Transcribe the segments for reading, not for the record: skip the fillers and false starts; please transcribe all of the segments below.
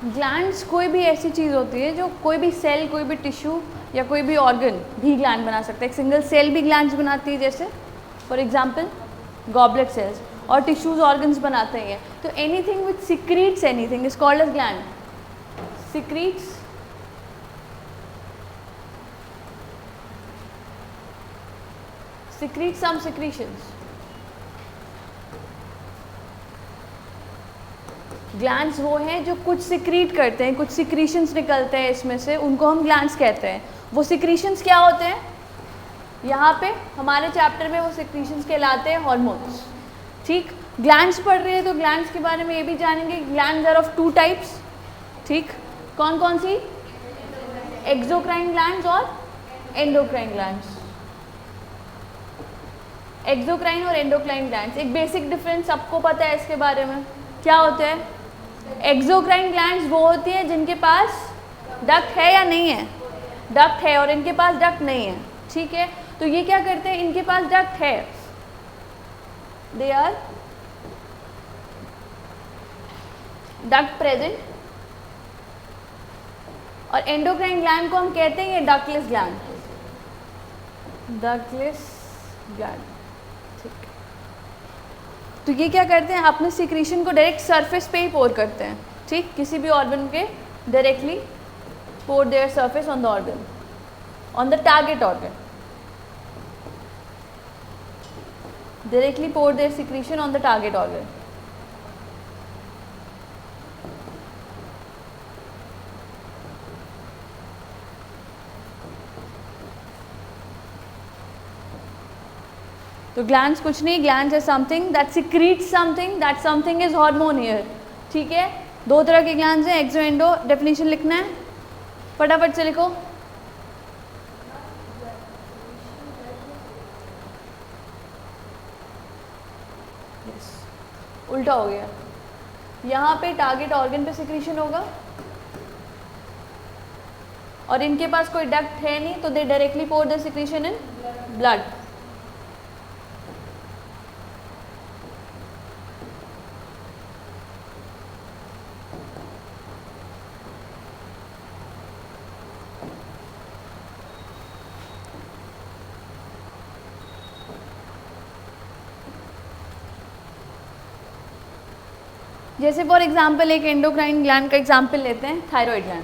Glands कोई भी ऐसी चीज़ होती है जो कोई भी सेल, कोई भी टिश्यू या कोई भी ऑर्गन भी ग्लैंड बना सकता है। एक सिंगल सेल भी ग्लैंड्स बनाती है, जैसे फॉर एग्जांपल गॉबलेट सेल्स, और टिश्यूज ऑर्गन्स बनाते हैं। तो anything which secretes anything is called as gland. secretes some secretions. Glands वो हैं जो कुछ सिक्रीट करते हैं, कुछ सिक्रीशंस निकलते हैं इसमें से, उनको हम ग्लैंड्स कहते हैं। वो सिक्रीशंस क्या होते हैं? यहाँ पे हमारे चैप्टर में वो सिक्रीशंस कहलाते हैं हार्मोन्स। ठीक, ग्लैंड्स पढ़ रहे हैं तो ग्लैंड्स के बारे में ये भी जानेंगे। Glands are of 2 types. ठीक, कौन कौन सी? एक्सोक्राइन ग्लैंड्स और एंडोक्राइन ग्लैंड्स। एक्सोक्राइन और एंडोक्राइन ग्लैंड्स, एक बेसिक डिफरेंस सबको पता है इसके बारे में। क्या होते हैं? एक्सोक्राइन ग्लैंड्स वो होती है जिनके पास डक्ट है या नहीं है? डक्ट है, और इनके पास डक्ट नहीं है। ठीक है, तो ये क्या करते हैं? इनके पास डक्ट है, दे आर डक्ट प्रेजेंट, और एंडोक्राइन ग्लैंड को हम कहते हैं ये डक्टलेस ग्लैंड, डक्टलेस ग्लैंड। ठीक, तो ये क्या करते हैं? अपने सिक्रीशन को डायरेक्ट सरफेस पे ही पोर करते हैं। ठीक, किसी भी ऑर्गन के directly pour their surface on the organ, on the target organ, directly pour their secretion on the target organ. तो ग्लैंड्स कुछ नहीं, glands is something that secretes something, that something is hormone here. ठीक है, 2 तरह के glands हैं, एक्सो endo. Definition लिखना है, फटाफट से लिखो। उल्टा हो गया, यहाँ पे टारगेट ऑर्गन पे सिक्रीशन होगा और इनके पास कोई डक्ट है नहीं, तो they directly pour the secretion in blood. जैसे फॉर एग्जांपल एक एंडोक्राइन ग्लैंड का एग्जांपल लेते हैं, थायराइड ग्लैंड।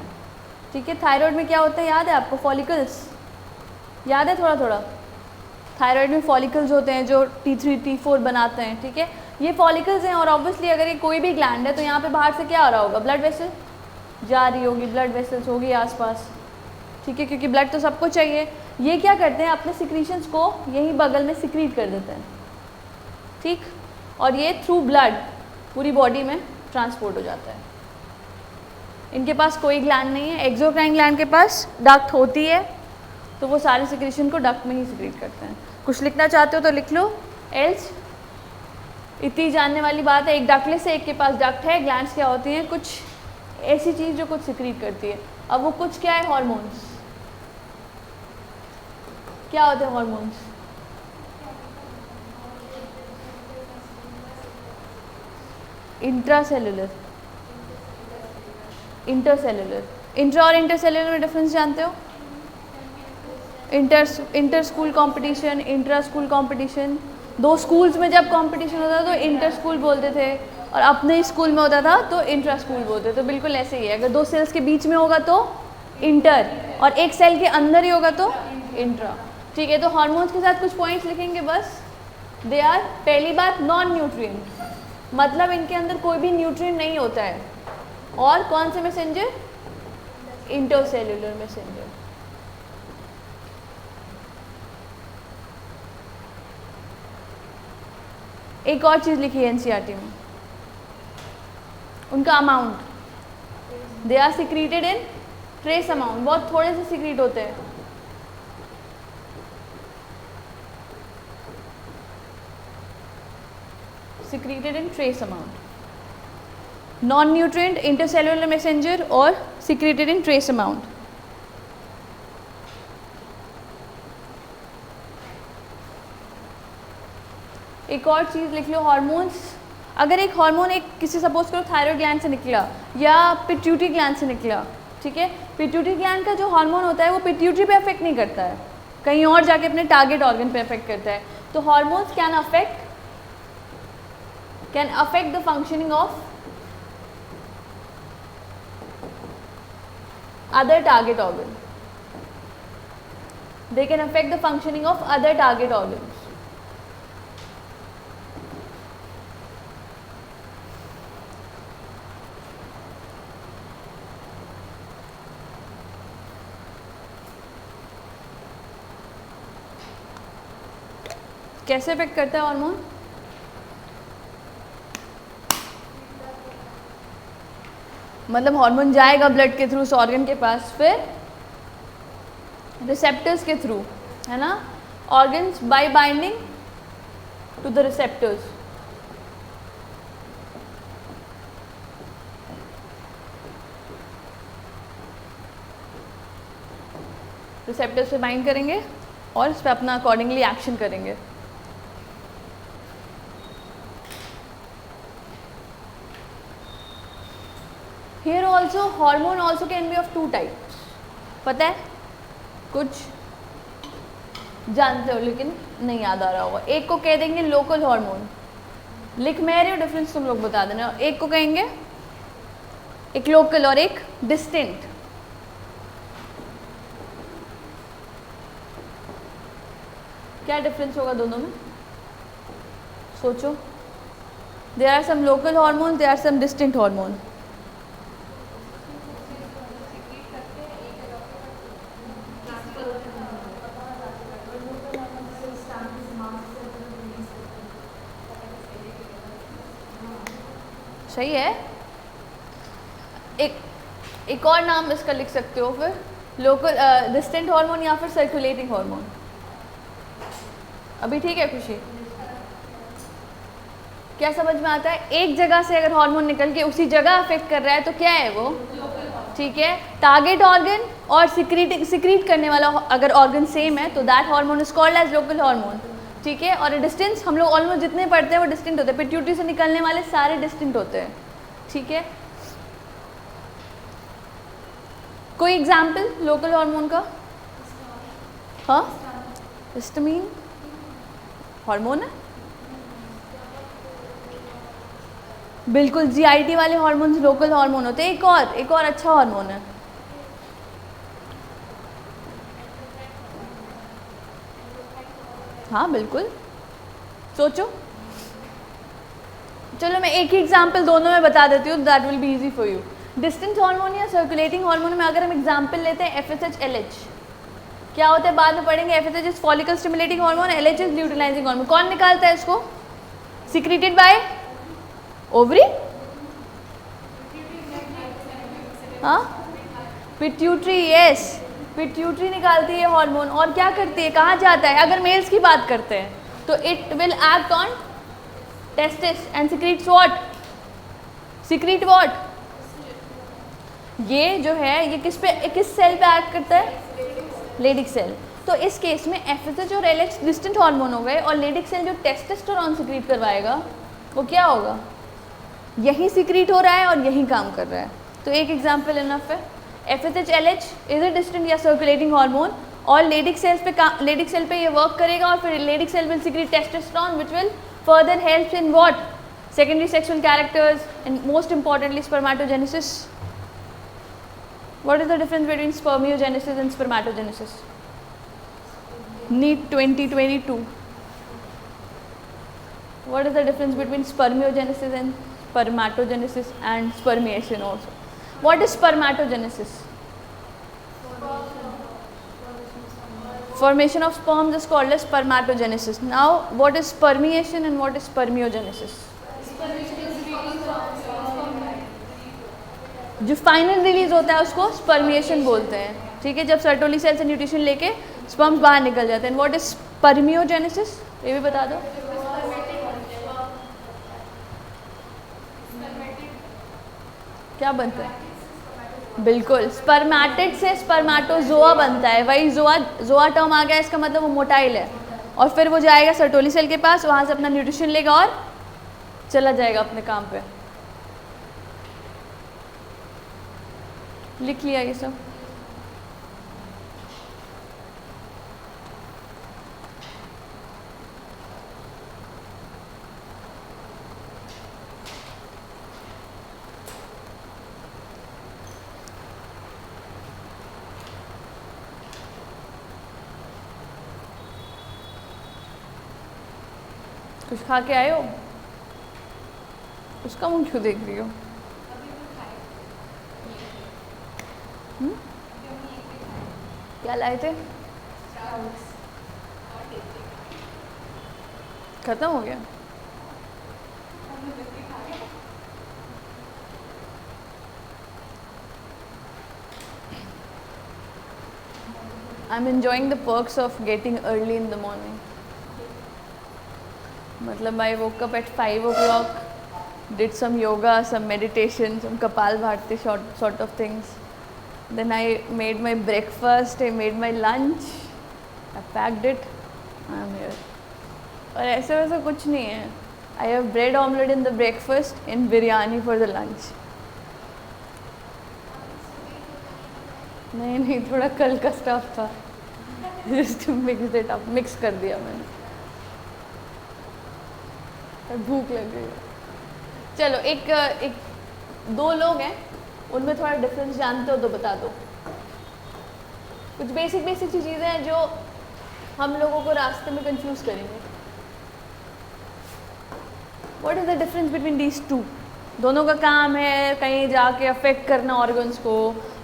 ठीक है, थायराइड में क्या होता है याद है आपको? फॉलिकल्स याद है? थोड़ा थोड़ा थायराइड में फॉलिकल्स होते हैं जो T3 T4 बनाते हैं। ठीक है, ये फॉलिकल्स हैं, और ऑब्वियसली अगर ये कोई भी ग्लैंड है तो यहाँ पे बाहर से क्या आ रहा होगा? ब्लड वेसल जा रही होगी, ब्लड वेसल्स होगी आसपास। ठीक है, क्योंकि ब्लड तो सबको चाहिए। ये क्या करते हैं? अपने सिक्रीशंस को यहीं बगल में सिक्रीट कर देते हैं। ठीक, और ये थ्रू ब्लड पूरी बॉडी में ट्रांसपोर्ट हो जाता है। इनके पास कोई ग्लैंड नहीं है। एक्सोक्राइन ग्लैंड के पास डक्ट होती है, तो वो सारे सिक्रीशन को डक्ट में ही सिक्रीट करते हैं। कुछ लिखना चाहते हो तो लिख लो, एल्स इतनी जानने वाली बात है। एक डक्टलेस है, एक के पास डक्ट है। ग्लैंड्स क्या होती हैं? कुछ ऐसी चीज़ जो कुछ सिक्रीट करती है। अब वो कुछ क्या है? हॉर्मोन्स। क्या होते हैं हॉर्मोन्स? Intracellular, intercellular. इंट्रा और इंटरसेलुलर में डिफरेंस जानते हो? Inter school competition, intra school competition. 2 schools में जब कंपटीशन होता था तो इंटर स्कूल बोलते थे, और अपने स्कूल में होता था तो इंट्रा स्कूल बोलते थे। तो बिल्कुल ऐसे ही है, अगर 2 सेल्स के बीच में होगा तो इंटर, और एक सेल के अंदर ही होगा तो इंट्रा। ठीक है, तो हार्मोन्स के साथ कुछ पॉइंट्स लिखेंगे बस। दे आर, पहली बात, नॉन न्यूट्रिएंट, मतलब इनके अंदर कोई भी न्यूट्रिएंट नहीं होता है। और कौन से मैसेंजर? Intercellular messenger. एक और चीज़ लिखी है एनसीईआरटी में, उनका amount. They are secreted in trace amount, बहुत थोड़े से सिक्रीट होते हैं। secreted in trace amount, non-nutrient, intercellular messenger और secreted in trace amount. एक और चीज़ लिख लो, हार्मोन्स अगर एक हार्मोन एक किसी सपोज करो थायराइड ग्लैंड से निकला या पिट्यूटरी ग्लैंड से निकला, ठीक है, पिट्यूटरी ग्लैंड का जो हार्मोन होता है वो पिट्यूटरी पे अफेक्ट नहीं करता है, कहीं और जाके अपने टारगेट ऑर्गन पे अफेक्ट करता है। तो hormones can affect the functioning of other target organ. They can affect the functioning of other target organs. कैसे अफेक्ट करता है हार्मोन? मतलब हार्मोन जाएगा ब्लड के थ्रू उस ऑर्गन के पास, फिर रिसेप्टर्स के थ्रू, है ना, organs by binding to the receptors. Receptors से बाइंड करेंगे और इस पर अपना अकॉर्डिंगली एक्शन करेंगे। Here also hormone also can be of two types. पता है, कुछ जानते हो लेकिन नहीं याद आ रहा होगा। एक को कह देंगे लोकल हार्मोन, लिख मैं रही हूँ, डिफरेंस तुम लोग बता देना। एक को कहेंगे एक लोकल और एक डिस्टिंक्ट। क्या डिफरेंस होगा दोनों में? सोचो। There are some local hormones, there are some distinct hormones. सही है। एक और नाम इसका लिख सकते हो फिर, लोकल डिस्टेंट हार्मोन या फिर सर्कुलेटिंग हार्मोन। अभी ठीक है खुशी? क्या समझ में आता है? एक जगह से अगर हार्मोन निकल के उसी जगह अफेक्ट कर रहा है तो क्या है वो? ठीक है, टारगेट ऑर्गन और सिक्रीट करने वाला अगर ऑर्गन सेम है तो that hormone is called as local hormone. ठीक है, और डिस्टेंस हम लोग ऑलमोस्ट जितने पढ़ते हैं वो डिस्टिंक्ट होते हैं, पिट्यूटरी से निकलने वाले सारे डिस्टिंक्ट होते हैं। ठीक है, कोई एग्जाम्पल लोकल हार्मोन का? हाँ, हिस्टामिन हार्मोन है, बिल्कुल। जीआईटी वाले हार्मोन्स लोकल हार्मोन होते हैं। एक और अच्छा हार्मोन है, हाँ बिल्कुल, सोचो। चलो मैं एक ही एग्जाम्पल दोनों में बता देती हूँ, that will be easy for you. Distant hormone या सर्कुलेटिंग हार्मोन में अगर हम एग्जाम्पल लेते हैं FSH LH, क्या होता है बाद में पढ़ेंगे। FSH is follicle stimulating hormone, LH is luteinizing hormone. कौन निकालता है इसको? सिक्रेटेड बाय ओवरी, हाँ पिट्यूटरी, यस पिट्यूटरी निकालती है हार्मोन। और क्या करती है, कहाँ जाता है? अगर मेल्स की बात करते हैं तो it will act on testis and secretes what? Secrete what? ये जो है ये किस सेल पे एक्ट करता है? Leydig cell. तो इस केस में FSH और LH डिस्टेंट हार्मोन हो गए और लेडिक सेल जो टेस्टोस्टेरोन सिक्रीट करवाएगा वो क्या होगा? यही सिक्रीट हो रहा है और यही काम कर रहा है। तो एक एग्जाम्पल इनफ है। FSH LH is a distant या सर्कुलेटिंग हार्मोन और लेडिक सेल पे ये वर्क करेगा और फिर Leydig cell will secrete testosterone which will further helps in what? Secondary sexual characters and most importantly spermatogenesis. What is the difference between spermiogenesis and spermatogenesis? NEET 2022. What is the difference between spermiogenesis and spermatogenesis and spermiation also? What is spermatogenesis? Formation of sperms is called as spermatogenesis. Now, what is spermiation and what is spermiogenesis? जो final release होता है उसको spermiation बोलते हैं। ठीक है, जब Sertoli cell से न्यूट्रिशन लेके स्पर्म्स बाहर निकल जाते हैं। What is spermiogenesis? ये भी बता दो। क्या बनता है? बिल्कुल, स्पर्मेटिड से स्पर्मेटोजोआ बनता है। वही जोआ टर्म आ गया, इसका मतलब वो मोटाइल है। और फिर वो जाएगा सर्टोली सेल के पास, वहाँ से अपना न्यूट्रिशन लेगा और चला जाएगा अपने काम पे। लिख लिया ये सब? कुछ खा के आए हो? उसका मुंह क्यों देख रही हो? क्या लाए थे? खत्म हो गया? I'm enjoying the perks of getting early in the morning. मतलब I woke up at 5 o'clock, did some yoga, some meditation, some Kapalbhati sort of things. Then I made my breakfast, I made my lunch, I packed it, I'm here. और ऐसा वैसा कुछ नहीं है. I have bread omelette in the breakfast and biryani for the lunch. नहीं थोड़ा कल का स्टफ था. Just to mix it up, mix कर दिया मैंने. और भूख लग गई. चलो एक दो लोग हैं, उनमें थोड़ा डिफरेंस जानते हो तो बता दो. कुछ बेसिक सी चीज़ें हैं जो हम लोगों को रास्ते में कंफ्यूज करेंगे. What is the difference between these two? दोनों का काम है कहीं जाके अफेक्ट करना ऑर्गन्स को,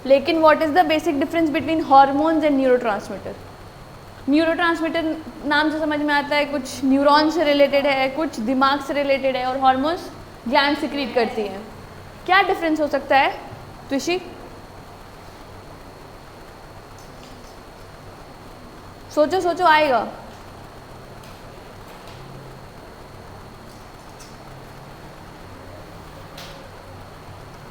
लेकिन what is the basic difference between hormones and neurotransmitter? Neurotransmitter नाम से समझ में आता है कुछ न्यूरॉन से रिलेटेड है, कुछ दिमाग से रिलेटेड है, और हार्मोन्स ग्लैंड सिक्रीट करती हैं. क्या डिफरेंस हो सकता है त्विशी? सोचो आएगा.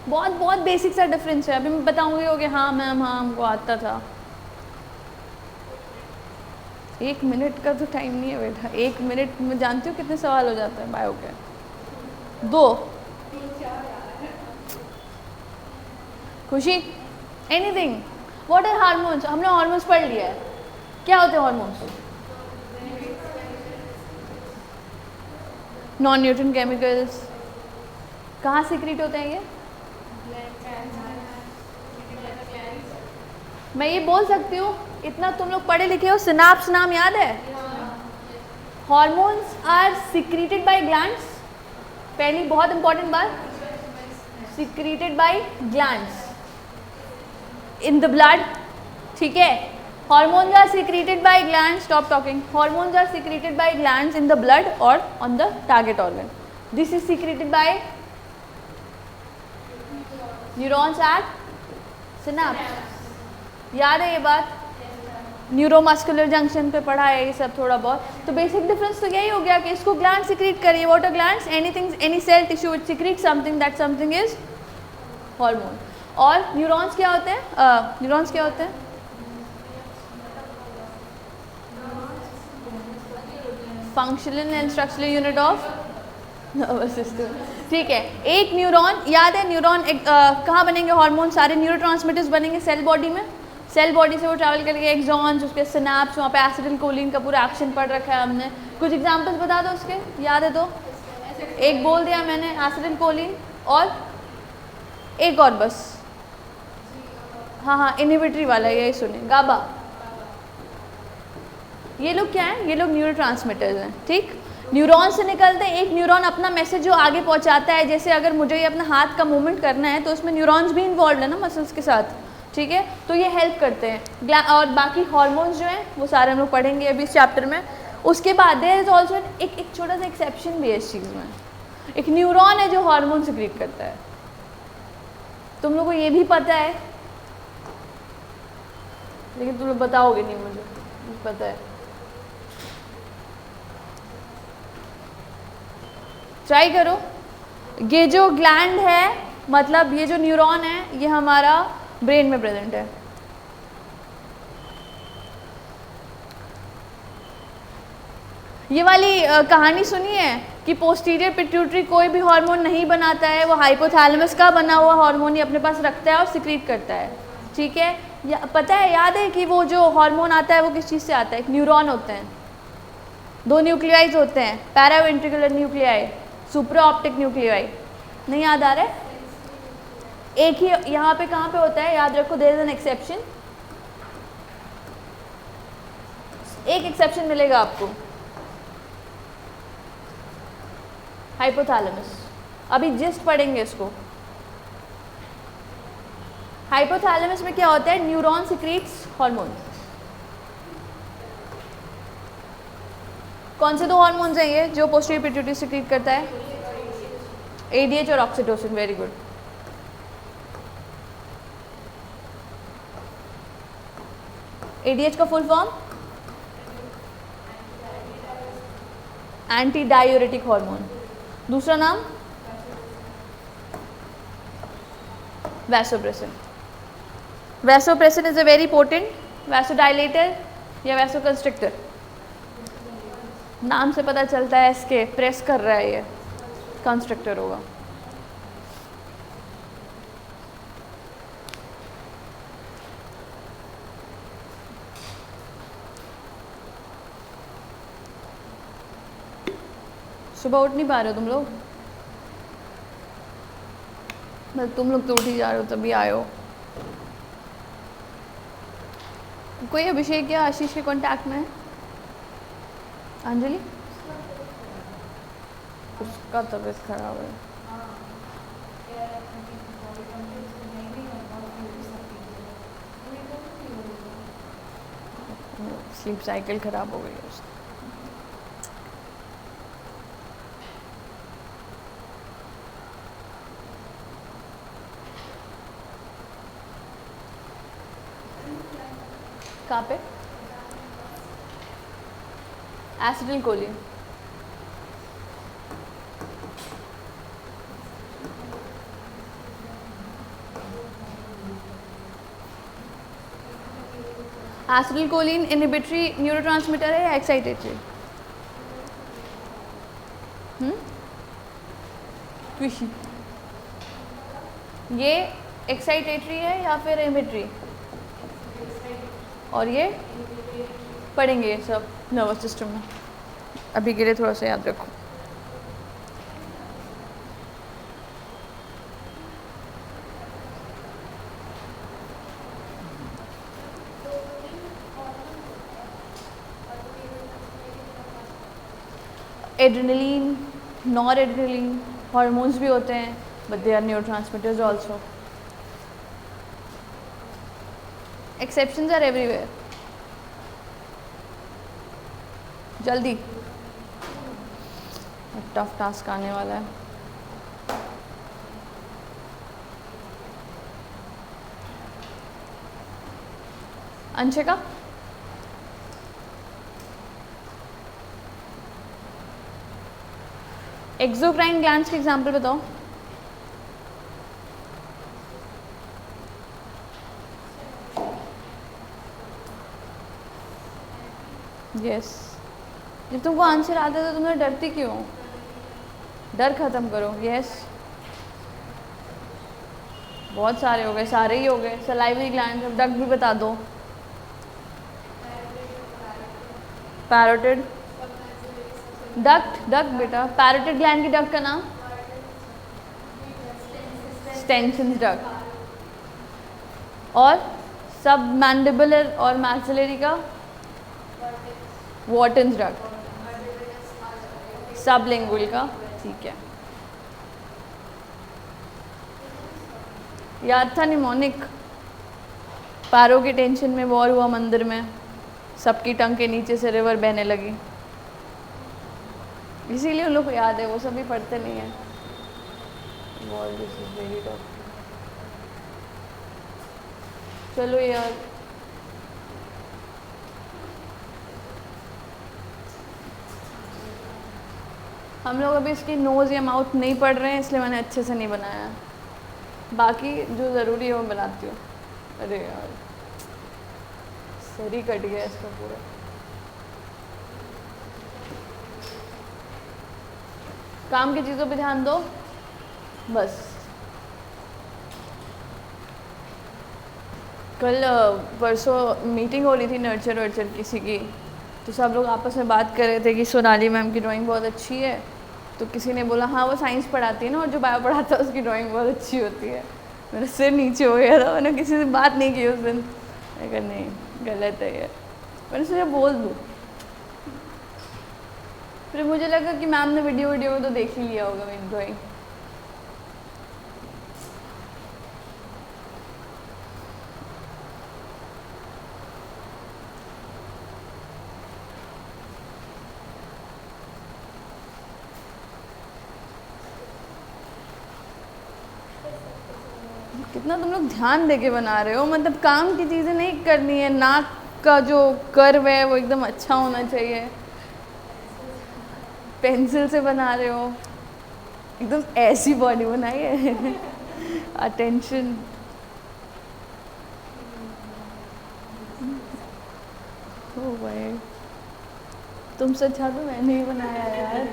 बहुत बेसिक सा डिफरेंस है. अभी मैं बताऊंगी हो कि हाँ मैम हाँ हमको आता था. 1 मिनट का तो टाइम नहीं है बेटा. 1 मिनट में जानती हूँ कितने सवाल हो जाते हैं बायो के. 2 Khushi anything. What are hormones? हमने हार्मोन्स पढ़ लिया है. क्या होते हैं हार्मोन्स? Non nutrient chemicals. कहाँ सीक्रेट होते हैं ये? मैं ये बोल सकती हूँ, इतना तुम लोग पढ़े लिखे हो, सिनाप्स नाम याद है? Hormones are secreted by glands. पहली बहुत इंपॉर्टेंट बात, secreted by glands in the blood. ठीक है, hormones are secreted by glands. Stop talking. Hormones are secreted by glands in the blood और on the target organ. This is secreted by neurons at synapse. याद है ये बात? Neuromuscular junction पे पढ़ा है ये सब थोड़ा बहुत. तो बेसिक डिफरेंस तो यही हो गया कि इसको ग्लैंड सिक्रीट करिए. What are glands? Anything, any cell tissue which secrete something, that something is hormone. और न्यूरॉन्स क्या होते हैं? न्यूरॉन्स क्या होते हैं? Functional and structural unit of nervous system. ठीक है, एक न्यूरॉन, याद है न्यूरॉन कहाँ बनेंगे? हार्मोन. सारे न्यूरोट्रांसमीटर्स बनेंगे सेल बॉडी में. सेल बॉडी से वो ट्रैवल करेंगे एक्सॉन्स, उसके सिनैप्स, वहाँ पे एसिटिलकोलिन का पूरा एक्शन पढ़ रखा है हमने. कुछ एग्जांपल्स बता दो उसके, याद है तो? एक बोल दिया मैंने, एसिटिलकोलिन, और एक और बस. हाँ इनहिबिटरी वाला, यही सुने, गाबा. ये लोग क्या हैं? ये लोग न्यूरोट्रांसमीटर्स हैं. ठीक, न्यूरॉन से निकलते हैं. एक न्यूरॉन अपना मैसेज जो आगे पहुंचाता है, जैसे अगर मुझे ये अपना हाथ का मूवमेंट करना है तो उसमें न्यूरॉन्स भी इन्वॉल्व है ना मसल्स के साथ. ठीक है, तो ये हेल्प करते हैं. और बाकी हार्मोन्स जो हैं वो सारे हम लोग पढ़ेंगे अभी इस चैप्टर में. उसके बाद देयर इज ऑल्सो एक छोटा सा एक्सेप्शन भी है इस चीज़ में. एक न्यूरॉन है जो हार्मोन सिक्रीट करता है. तुम लोग को ये भी पता है, लेकिन तुम लोग बताओगे नहीं, मुझे पता है. ट्राई करो. ये जो ग्लैंड है, मतलब ये जो न्यूरॉन है, ये हमारा ब्रेन में प्रेजेंट है. ये वाली कहानी सुनी है कि पोस्टीरियर पिट्यूटरी कोई भी हार्मोन नहीं बनाता है, वो हाइपोथैलेमस का बना हुआ हार्मोन ही अपने पास रखता है और सिक्रीट करता है, ठीक है। पता है, याद है कि वो जो हार्मोन आता है वो किस चीज़ से आता है? एक न्यूरॉन होते हैं, 2 न्यूक्लियाइज होते हैं, पैरावेंट्रिकुलर न्यूक्लियाई, सुप्रा ऑप्टिक न्यूक्लियाई। नहीं याद आ रहा है? एक ही यहाँ पे कहाँ पे होता है, याद रखो, देयर इज एन एक्सेप्शन। एक एक्सेप्शन मिलेगा आपको, हाइपोथैलेमस। अभी जिस्ट पढ़ेंगे इसको। हाइपोथैलेमस में क्या होता है? Neuron secretes hormone. कौन से 2 हार्मोन्स हैं ये जो पोस्टीरियर पिट्यूटरी सिक्रीट करता है? एडीएच और ऑक्सीटोसिन। Very good. एडीएच का full form? Anti diuretic hormone. दूसरा नाम? Vasopressin. Vasopressin is a very potent vasodilator या वैसोकंस्ट्रिक्टर। नाम से पता चलता है इसके, प्रेस कर रहा है, ये कंस्ट्रक्टर होगा। सुबह उठ नहीं पा रहे हो तुम लोग? बस तुम लोग तो उठ ही जा रहे हो, तभी आए हो। कोई अभिषेक या आशीष के कांटेक्ट में है? अंजलि? उसका तबीयत खराब है। स्लीप साइकिल खराब हो गई है उसकी। कहाँ पे? Acetyl choline. Acetyl choline inhibitory neurotransmitter है या एक्साइटेटरी? ट्विशी। ये एक्साइटेटरी है या फिर इनहिबिटरी? और ये पढ़ेंगे ये सब नर्वस सिस्टम में। अभी के लिए थोड़ा सा याद रखो। एड्रेनलिन, नॉर एड्रेनलिन हार्मोन्स भी होते हैं, but they are neurotransmitters also. Exceptions are everywhere. जल्दी, टफ टास्क आने वाला है। अंशिका? एक्सोक्राइन ग्लैंड्स के एग्जाम्पल बताओ। यस। जब तुमको आंसर आता है तो तुम्हें डरती क्यों? डर खत्म करो। यस, बहुत सारे हो गए, सारे ही हो गए। Salivary gland. अब डक्ट भी बता दो। पैरोटिड डक्ट, डक्ट बेटा, पैरोटिड ग्लैंड की डक्ट का नाम? स्टेंशंस डक्ट। और सब मैंडिबुलर और मैक्सिलरी का? वॉटन्स डक्ट। सबलिंगुअल का? ठीक है, याद था निमोनिक। पैरों की टेंशन में वॉर हुआ मंदिर में, सबकी टंग के नीचे से रिवर बहने लगी, इसीलिए उन लोग को याद है, वो सभी पढ़ते नहीं है। War this is very tough. चलो यार, हम लोग अभी इसकी नोज़ या माउथ नहीं पढ़ रहे हैं, इसलिए मैंने अच्छे से नहीं बनाया। बाकी जो ज़रूरी है वो बनाती हूँ। अरे यार, सर ही कट गया इसका पूरा। काम की चीज़ों पे ध्यान दो बस। कल परसों मीटिंग हो रही थी नर्चर वर्चर किसी की, तो सब लोग आपस में बात कर रहे थे कि सोनाली मैम की ड्राइंग बहुत अच्छी है। तो किसी ने बोला हाँ वो साइंस पढ़ाती है ना, और जो बायो पढ़ाता है उसकी ड्राइंग बहुत अच्छी होती है। मेरा सिर नीचे हो गया था, मैंने किसी से बात नहीं की उस दिन। मैं कहा नहीं गलत है ये, मैंने सोचा बोल दूँ। फिर मुझे लगा कि मैम ने वीडियो में तो देख ही लिया होगा मेरी ड्राइंग। कितना तुम लोग ध्यान दे के बना रहे हो, मतलब काम की चीज़ें नहीं करनी है। नाक का जो कर्व है वो एकदम अच्छा होना चाहिए। पेंसिल से बना रहे हो, एकदम ऐसी बॉडी बनाई है। अटेंशन। ओ भाई तुमसे अच्छा तो मैंने ही बनाया यार।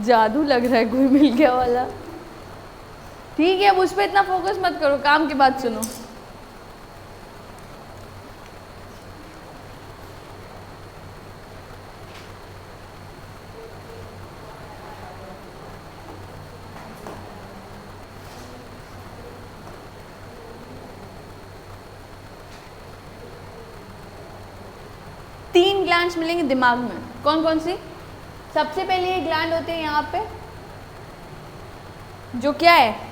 जादू लग रहा है कोई मिल गया वाला। ठीक है अब उस पर इतना फोकस मत करो, काम की बात सुनो। तीन ग्लैंड्स मिलेंगे दिमाग में, कौन कौन सी? सबसे पहले ये ग्लैंड होते हैं यहाँ पे, जो क्या है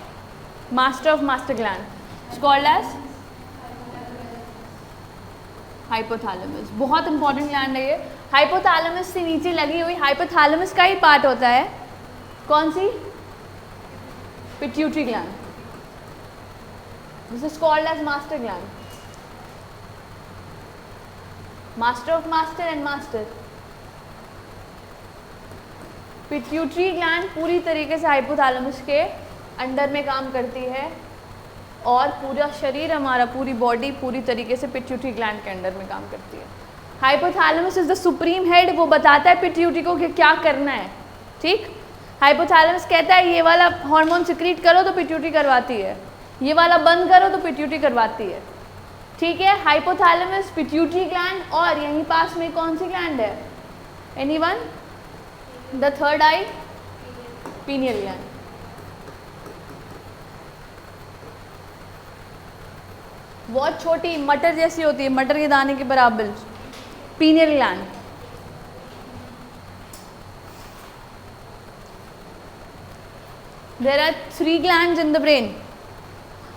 master of master gland, called as hypothalamus. बहुत इंपॉर्टेंट ग्लैंड है ये। हाइपोथैलेमस से नीचे लगी हुई, हाइपोथैलेमस का ही पार्ट होता है कौन सी? Pituitary gland, this is called as master gland. Master of master and master. Pituitary gland पूरी तरीके से हाइपोथैलेमस के अंडर में काम करती है, और पूरा शरीर हमारा, पूरी बॉडी पूरी तरीके से पिट्यूटरी ग्लैंड के अंडर में काम करती है। Hypothalamus is the supreme head, वो बताता है पिट्यूटरी को कि क्या करना है। ठीक, हाइपोथैलेमस कहता है ये वाला हार्मोन सिक्रीट करो तो पिट्यूटरी करवाती है, ये वाला बंद करो तो पिट्यूटरी करवाती है। ठीक है, हाइपोथैलेमस, पिट्यूटरी ग्लैंड, और यहीं पास में कौन सी ग्लैंड है? Anyone? The third I, pineal gland. बहुत छोटी मटर जैसी होती है, मटर के दाने के बराबर, pineal gland. There are 3 glands in the brain.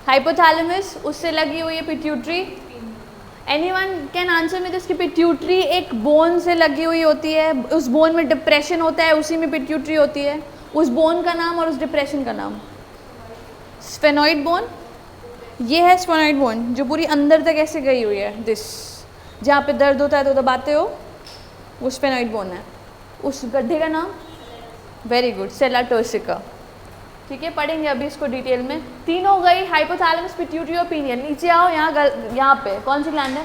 Hypothalamus, उससे लगी हुई है पिट्यूटरी। एनीवन कैन आंसर में दिस कि पिट्यूटरी एक बोन से लगी हुई होती है, उस बोन में डिप्रेशन होता है, उसी में पिट्यूटरी होती है। उस बोन का नाम और उस डिप्रेशन का नाम? Sphenoid bone. ये है स्फेनॉइड बोन जो पूरी अंदर तक ऐसे गई हुई है, दिस जहाँ पे दर्द होता है तो दबाते हो, वो स्फेनॉइड बोन है। उस गड्ढे का नाम? वेरी गुड, सेला टोर्सिका। ठीक है, पढ़ेंगे अभी इसको डिटेल में। 3 हो गई, हाइपोथैलेमस, पिट्यूटरी और पीनियल। नीचे आओ, यहाँ पे कौन सी ग्लैंड है?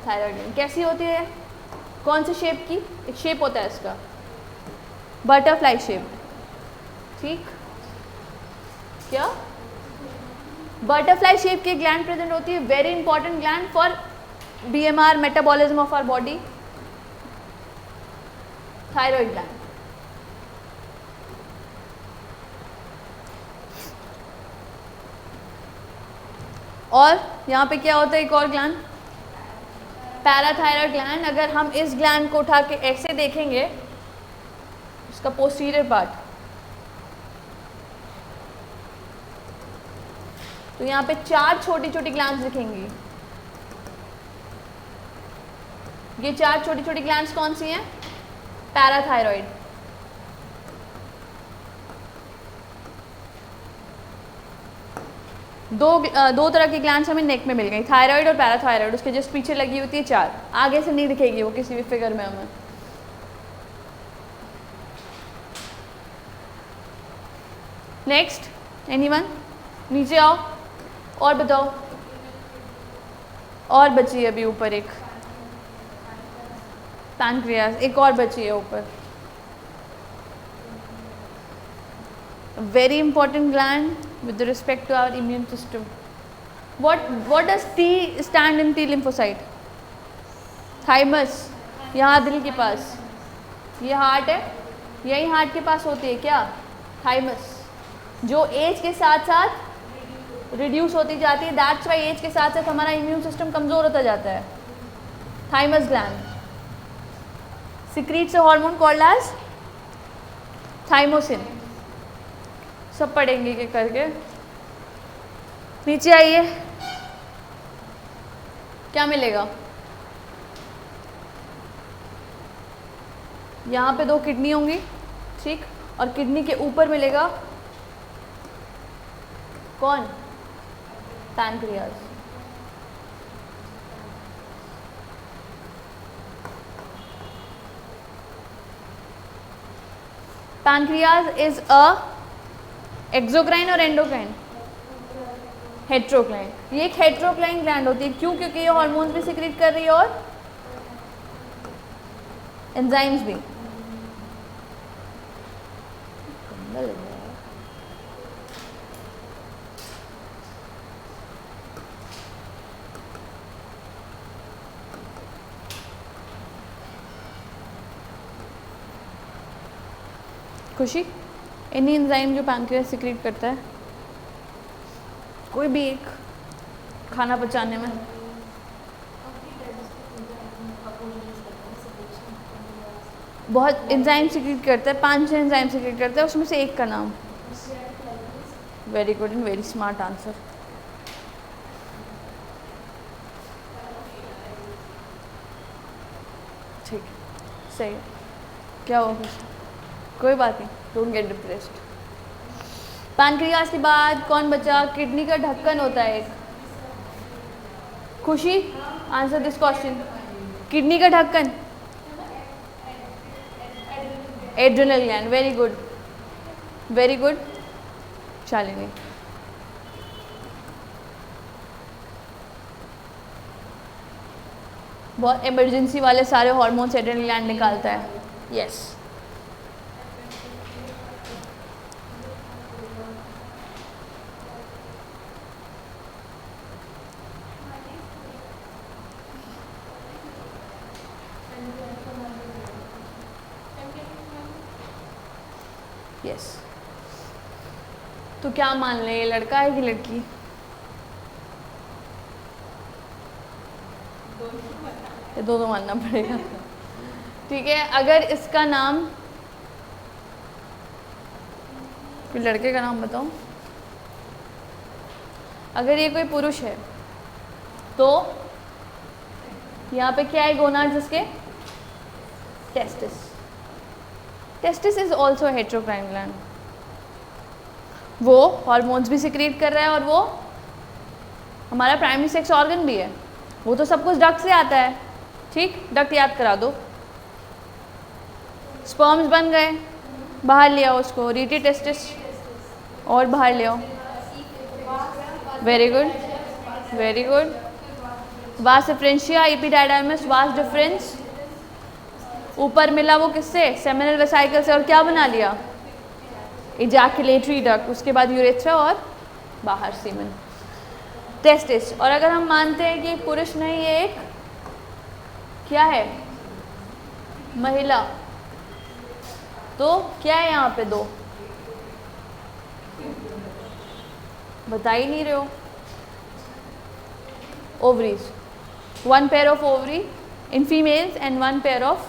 Thyroid gland. कैसी होती है? कौन सी शेप की? एक शेप होता है इसका, बटरफ्लाई शेप। ठीक, क्या बटरफ्लाई शेप की ग्लैंड प्रेजेंट होती है, very important gland for BMR, metabolism of our body, thyroid gland. और यहाँ पे क्या होता है? एक और ग्लैंड, पैराथायरॉयड ग्लैंड। अगर हम इस ग्लैंड को उठा के ऐसे देखेंगे, इसका पोस्टीरियर पार्ट, तो यहाँ पे 4 छोटी छोटी ग्लैंड्स दिखेंगी। ये 4 छोटी छोटी ग्लैंड्स कौन सी हैं? पैराथायरॉयड। दो तरह की ग्लैंड्स हमें नेक में मिल गई, थायराइड और पैराथायरॉयड। उसके जस्ट पीछे लगी होती है 4, आगे से नहीं दिखेगी वो किसी भी फिगर में हमें। Next, anyone? नीचे आओ और बताओ। और बची अभी ऊपर एक पैनक्रियाज, एक और बची है ऊपर, very important gland with respect to our immune system. what does T stand in T lymphocyte? Thymus, यहाँ दिल के पास, ये हार्ट है, यही हार्ट के पास होती है क्या, थाइमस, जो एज के साथ साथ रिड्यूस होती जाती है. दैट्स वाई एज के साथ साथ हमारा इम्यून सिस्टम कमज़ोर होता जाता है. Thymus gland secretes a hormone called as thymosin. सब पढ़ेंगे के करके. नीचे आइए, क्या मिलेगा, यहाँ पे 2 किडनी होंगी, ठीक, और किडनी के ऊपर मिलेगा कौन, pancreas. Pancreas is a exocrine और एंडोक्राइन, हेट्रोक्राइन. ये एक हेट्रोक्राइन ग्लैंड होती है. क्यों? क्योंकि ये हार्मोन्स भी सिक्रीट कर रही है और एंजाइम्स भी. खुशी, इन्हीं एंजाइम जो पैनक्रियाज सिक्रीट करता है, कोई भी एक खाना पचाने में. बहुत एंजाइम सिक्रीट करता है, 5-6 एंजाइम सिक्रीट करता है, उसमें से एक का नाम. Very good and very smart answer. ठीक, सही. क्या हो, कोई बात नहीं, डोंट गेट डिप्रेस्ड. पैनक्रियाज के बाद कौन बचा, किडनी का ढक्कन होता है एक. खुशी, आंसर दिस क्वेश्चन. किडनी का ढक्कन, adrenal gland. Very good, very good. Shalini, बहुत इमरजेंसी वाले सारे हार्मोन्स एड्रिनल ग्लैंड निकालता है. यस. यस. तो क्या मान ले, ये लड़का है कि लड़की? ये दोनों मानना पड़ेगा. ठीक है, अगर इसका नाम, फिर लड़के का नाम बताऊं. अगर ये कोई पुरुष है तो यहाँ पे क्या है, गोनाड्स इसके, testis. Testis is also heterocrine gland. वो हार्मोन्स भी सिक्रीट कर रहा है और वो हमारा प्राइमरी सेक्स ऑर्गन भी है. वो तो सब कुछ डक्ट से आता है. ठीक, डक्ट याद करा दो. स्पर्म्स बन गए, बाहर ले आओ उसको, रीटी टेस्टिस, और बाहर ले आओ. Very good, very good. वास डिफरेंशिया, एपिडाइडाइमस, वास डिफरेंस. ऊपर मिला वो किससे, सेमिनल वेसिकल से, और क्या बना लिया, इजैकुलेटरी डक्ट. उसके बाद यूरेथ्रा और बाहर सीमन. टेस्टिस. और अगर हम मानते हैं कि पुरुष नहीं, ये एक क्या है, महिला, तो क्या है यहाँ पे 2, बता ही नहीं रहे हो. Ovaries, 1 pair of ovary in females and 1 pair of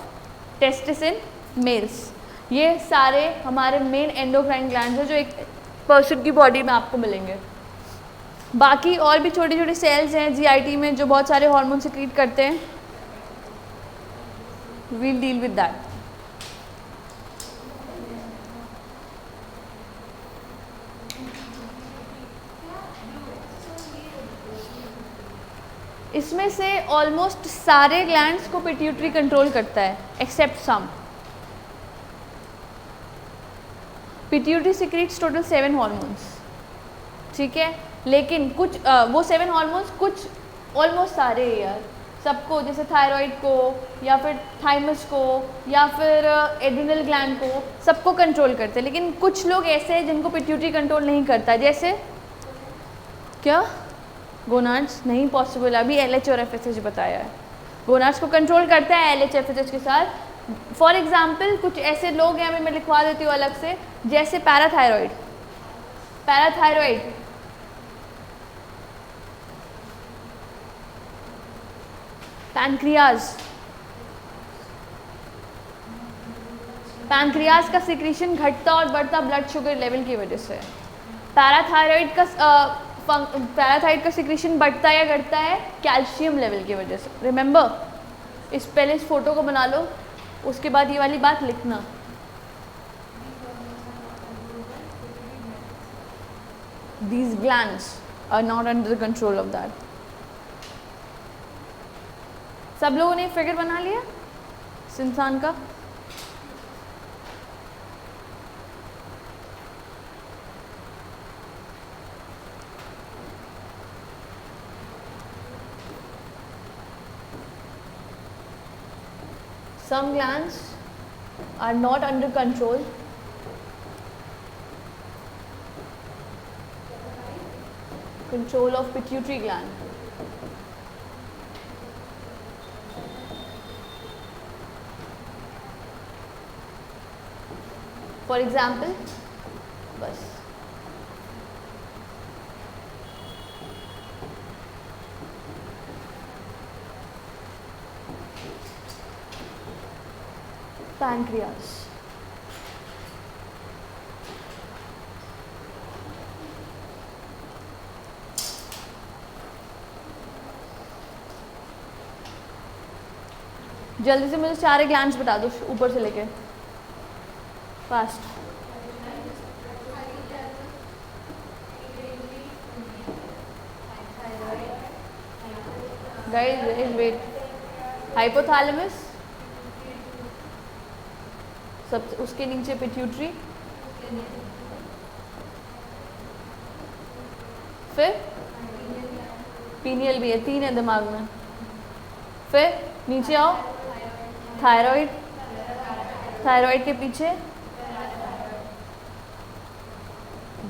testis in males. ये सारे हमारे मेन एंडोक्राइन ग्लैंड्स हैं जो एक पर्सन की बॉडी में आपको मिलेंगे. बाकी और भी छोटी छोटी सेल्स हैं जीआईटी में जो बहुत सारे हार्मोन सिक्रीट करते हैं. We'll deal with that. इसमें से ऑलमोस्ट सारे ग्लैंड्स को पिट्यूटरी कंट्रोल करता है except some. Pituitary secretes total 7 hormones. ठीक है, लेकिन कुछ वो 7 हार्मोन्स, कुछ ऑलमोस्ट सारे यार, सबको, जैसे थायराइड को या फिर थाइमस को या फिर एड्रिनल ग्लैंड को, सबको कंट्रोल करते हैं। लेकिन कुछ लोग ऐसे हैं जिनको पिट्यूटरी कंट्रोल नहीं करता, जैसे क्या गोनाड्स नहीं पॉसिबल, अभी एलएच और एफएसएच बताया है। गोनाड्स को कंट्रोल करता है एलएच एफएसएच के साथ। फॉर एग्जाम्पल कुछ ऐसे लोग हैं, अभी मैं लिखवा देती हूँ अलग से, जैसे पैराथायरॉइड, पैराथायरॉइड पैनक्रियाज, पैनक्रियाज का सिक्रीशन घटता और बढ़ता ब्लड शुगर लेवल की वजह से। पैराथायरॉइड का सिक्रीशन बढ़ता या घटता है कैल्शियम लेवल की वजह से। रिमेंबर, पहले इस फोटो को बना लो, उसके बाद ये वाली बात लिखना। These glands are not under the control of that. सब लोगों ने फिगर बना लिया इस इंसान का? Some glands are not under control. Control of pituitary gland. For example, बस pancreas, जल्दी से मुझे सारे ग्लैंड्स बता दो ऊपर से लेके फास्ट। गाइस वेट, हाइपोथैलेमस, सब उसके नीचे पिट्यूटरी, फिर पीनियल भी है, 3 है दिमाग में। फिर नीचे आओ, थायराइड, थायराइड के पीछे,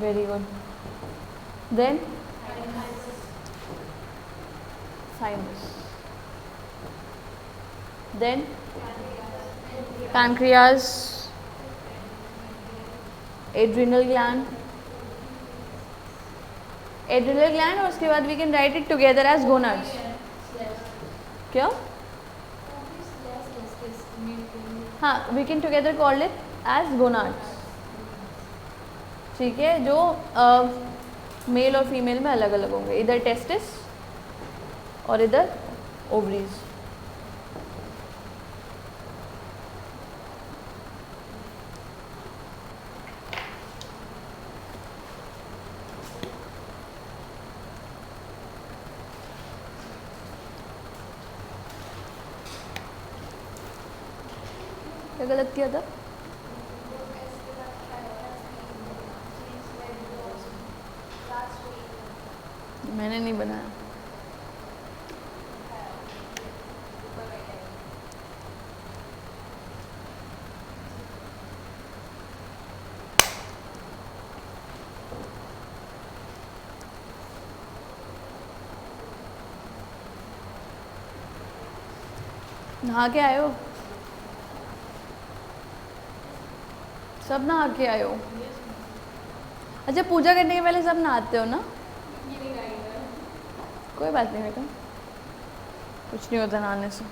very good, then thymus, then pancreas, adrenal gland, adrenal gland, और उसके बाद we can write it together as gonads. क्या? हाँ, we can together call it as gonads. ठीक है, जो मेल और फीमेल में अलग अलग होंगे, इधर टेस्टिस और इधर ओवरीज। क्या गलत किया था? मैंने नहीं बनाया। नहा के आए हो? सब नहा के आए हो? अच्छा, पूजा करने के पहले सब नहाते हो ना? कोई बात नहीं बेटा, कुछ नहीं होता नहाने से।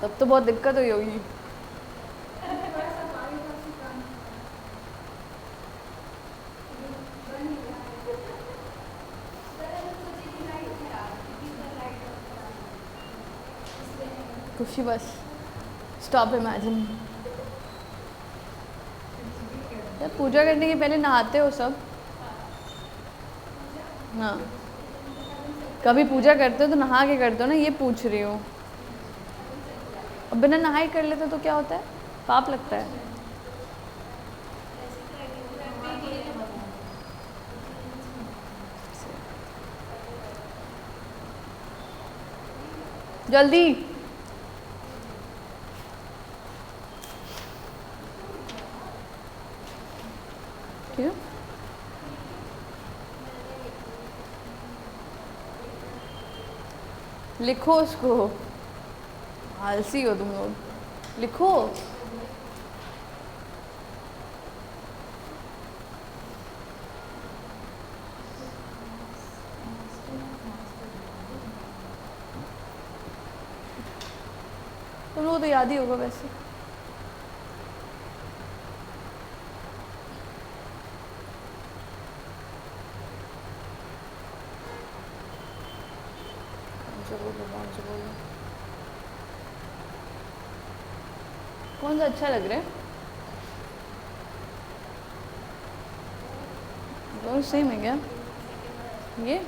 तब तो बहुत दिक्कत हुई होगी। खुशी बस स्टॉप इमेजिन। पूजा करने के पहले नहाते हो सब? हाँ, कभी पूजा करते हो तो नहा के करते हो ना, ये पूछ रही हो। अब बिना नहाई कर लेते तो क्या होता है? पाप लगता है। जल्दी। ठीक है, लिखो उसको, आलसी हो तुम लोग, लिखो। तुम लोग तो याद ही होगा वैसे। कौन सा अच्छा लग रहा है? दोनों सेम है क्या? ये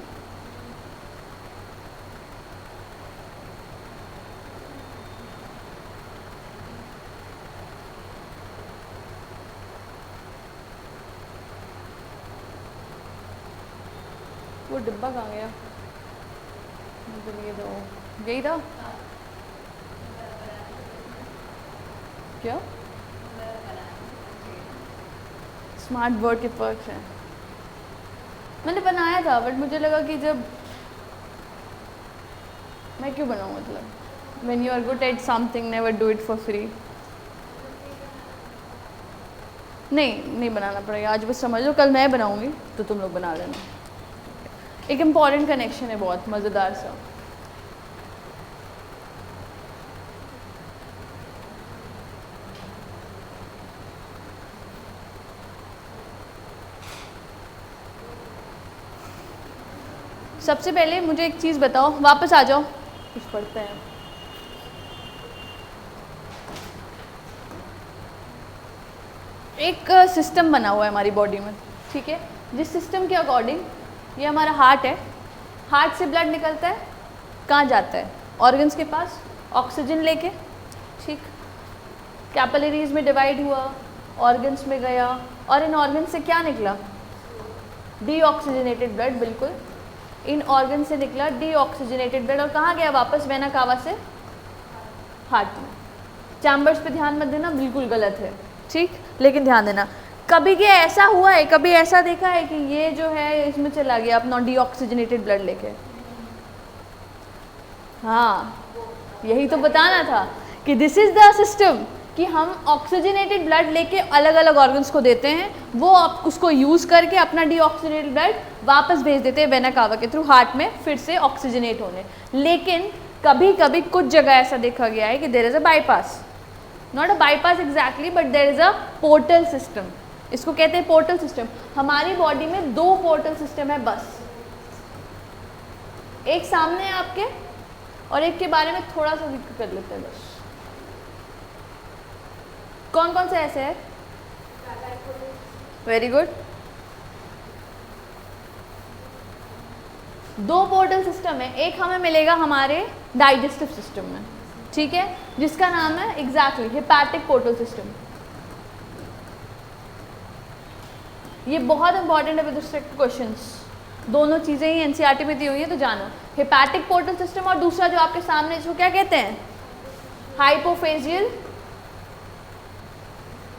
वो डिब्बा कहाँ गया? मुझे ये दो, यही था क्या? स्मार्ट बोर्ड के पर्क्स हैं। मैंने बनाया था बट मुझे लगा कि जब मैं क्यों बनाऊँ, मतलब when you are good at something never do it for free. नहीं बनाना पड़ेगा आज, बस समझ लो कल मैं बनाऊंगी तो तुम लोग बना लेना। एक इम्पॉर्टेंट कनेक्शन है बहुत मज़ेदार सा। सबसे पहले मुझे एक चीज़ बताओ, वापस आ जाओ, कुछ पढ़ते हैं। एक सिस्टम बना हुआ है हमारी बॉडी में, ठीक है? जिस सिस्टम के अकॉर्डिंग, ये हमारा हार्ट है, हार्ट से ब्लड निकलता है, कहाँ जाता है? ऑर्गन्स के पास, ऑक्सीजन लेके, ठीक? कैपिलरीज में डिवाइड हुआ, ऑर्गन्स में गया, और इन ऑर्गन से क्या निकला? डीऑक्सीजनेटेड ब्लड, बिल्कुल। इन ऑर्गन से निकला डीऑक्सीजनेटेड ब्लड, और कहाँ गया वापस? वेना कावा से हार्ट में। चैम्बर्स पे ध्यान मत देना, बिल्कुल गलत है, ठीक? लेकिन ध्यान देना, कभी क्या ऐसा हुआ है, कभी ऐसा देखा है कि ये जो है इसमें चला गया अपना डीऑक्सीजनेटेड ब्लड लेके? हाँ, यही तो बताना था कि दिस इज द सिस्टम, कि हम ऑक्सीजनेटेड ब्लड लेके अलग अलग ऑर्गन्स को देते हैं, वो आप उसको यूज़ करके अपना डीऑक्सीजनेटेड ब्लड वापस भेज देते हैं वेना कावा के थ्रू हार्ट में फिर से ऑक्सीजनेट होने। लेकिन कभी कभी कुछ जगह ऐसा देखा गया है कि there is a bypass, not a bypass exactly, but there is a portal system. इसको कहते हैं पोर्टल सिस्टम। हमारी बॉडी में 2 पोर्टल सिस्टम है बस, एक सामने है आपके और एक के बारे में थोड़ा सा जिक्र कर लेते हैं बस। कौन कौन से ऐसे है? Very good. 2 पोर्टल सिस्टम है, एक हमें मिलेगा हमारे डाइजेस्टिव सिस्टम में, ठीक है, जिसका नाम है एग्जैक्टली हेपेटिक पोर्टल सिस्टम। ये बहुत इंपॉर्टेंट है विद रिस्पेक्ट टू क्वेश्चंस, दोनों चीज़ें ही एनसीईआरटी में दी हुई है तो जानो। हेपेटिक पोर्टल सिस्टम और दूसरा जो आपके सामने, इसको क्या कहते हैं? हाइपोफेजियल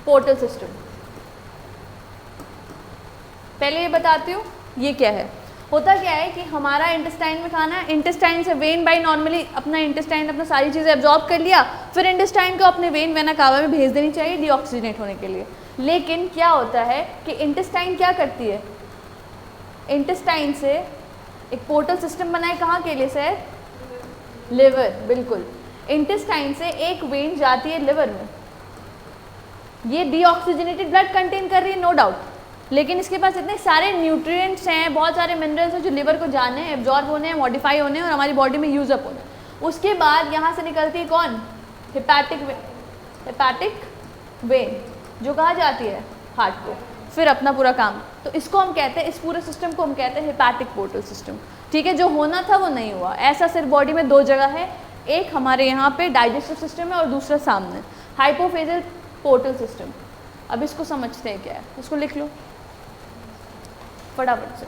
पोर्टल सिस्टम। पहले ये बताती हूँ ये क्या है। होता क्या है कि हमारा इंटेस्टाइन में खाना है, इंटेस्टाइन से वेन बाई नॉर्मली अपना इंटेस्टाइन अपना सारी चीज़ें एब्जॉर्ब कर लिया, फिर इंटेस्टाइन को अपने वेन वेना कावा में भेज देनी चाहिए डीऑक्सीजनेट होने के लिए। लेकिन क्या होता है कि इंटेस्टाइन क्या करती है? इंटेस्टाइन से एक पोर्टल सिस्टम बना है, कहाँ के लिए सर? लिवर, बिल्कुल। इंटेस्टाइन से एक वेन जाती है लिवर में, ये डीऑक्सीजनेटेड ब्लड कंटेन कर रही है, नो डाउट, लेकिन इसके पास इतने सारे न्यूट्रिएंट्स हैं, बहुत सारे मिनरल्स हैं जो लिवर को जाने हैं, एब्जॉर्ब होने हैं, मॉडिफाई होने हैं और हमारी बॉडी में यूज अप होने हैं। उसके बाद यहाँ से निकलती है कौन? हेपेटिक वेन, जो कहाँ जाती है? हार्ट को, फिर अपना पूरा काम। तो इसको हम कहते हैं, इस पूरे सिस्टम को हम कहते हैं हेपेटिक पोर्टल सिस्टम, ठीक है? जो होना था वो नहीं हुआ। ऐसा सिर्फ बॉडी में 2 जगह है, एक हमारे यहाँ पे डाइजेस्टिव सिस्टम है और दूसरा सामने हाइपोफेजियल पोर्टल सिस्टम। अब इसको समझते हैं क्या है, इसको लिख लो फटाफट से।